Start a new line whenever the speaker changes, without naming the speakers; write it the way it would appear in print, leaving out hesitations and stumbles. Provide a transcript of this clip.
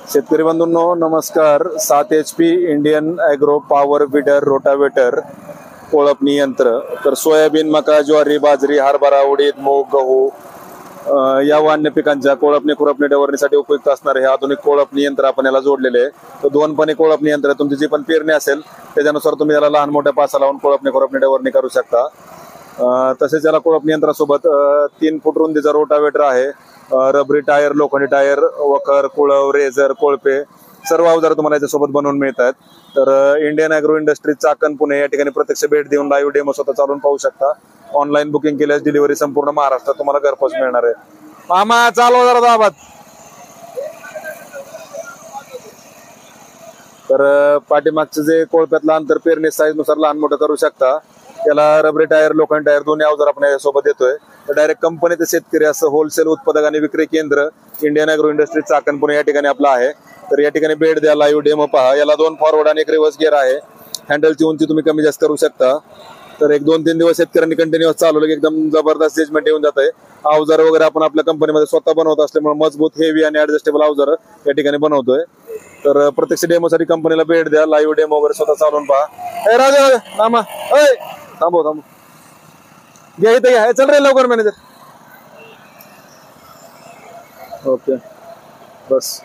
शेतकरी बंधूंनो नमस्कार। 7 HP Indian agro power weeder rotavator कोळपणी यंत्र। तर सोयाबीन, मका, ज्वारी, बाजरी, हरभरा, उडीद, मूग, गहू या वान्य पिकांच्या कोळपणी खुरपणी डवरणीसाठी उपयुक्त असणारे हे आधुनिक कोळपणी यंत्र आपण याला जोडलेले आहे। तर दोनपणे कोळपणी यंत्र तुमची जी पण पेरणी असेल त्याच्यानुसार तुम्ही याला लहान मोठ्या पासा लावून कोळपणी खुरपणी डवरणी करू शकता। तसेच याला कोळपणी यंत्रासोबत 3 फूट रुंदीचा रोटावेटर आहे, रबरी टायर, लोखंडी टायर, वखर, कुळव, रेझर, कोळपे सर्व अवजार तुम्हाला याच्यासोबत बनवून मिळतात। तर Indian agro industries Chakan Pune या ठिकाणी प्रत्यक्ष भेट देऊन लाईव्ह डेमो स्वतः चालवून पाहू शकता। ऑनलाईन बुकिंग केल्यास डिलिव्हरी संपूर्ण महाराष्ट्रात तुम्हाला घरपोच मिळणार आहे। मामा चालवा जरा दाबात। तर पाठीमागचं जे कोळप्यातलं अंतर पेरणी साईज नुसार लहान मोठं करू शकता। त्याला रबरी टायर, लोखंड टायर दोन्ही अवजार आपण यासोबत देतोय। तर डायरेक्ट कंपनी ते शेतकरी असं होलसेल उत्पादक आणि विक्री केंद्र Indian agro industries Chakan Pune या ठिकाणी आपलं आहे। तर या ठिकाणी भेट द्या, लाईव्ह डेमो पहा। याला 2 फॉरवर्ड आणि 1 रिव्हर्स गिअर आहे। हँडलची उंची तुम्ही कमी जास्त करू शकता। तर 1-2-3 दिवस शेतकऱ्यांनी कंटिन्युअस चालवलं की एकदम जबरदस्त जजमेंट येऊन जात आहे। अवजार वगैरे आपण आपल्या कंपनीमध्ये स्वतः बनवत असल्यामुळे मजबूत, हेवी आणि ऍडजस्टेबल अवजार या ठिकाणी बनवतोय। तर प्रत्यक्ष डेमोसाठी कंपनीला भेट द्या, लाईव्ह डेमो वगैरे स्वतः चालवून पहा। राजा थांबा, थांबव घ्या, इथे घ्या, चल रे लवकर मॅनेजर। ओके बस।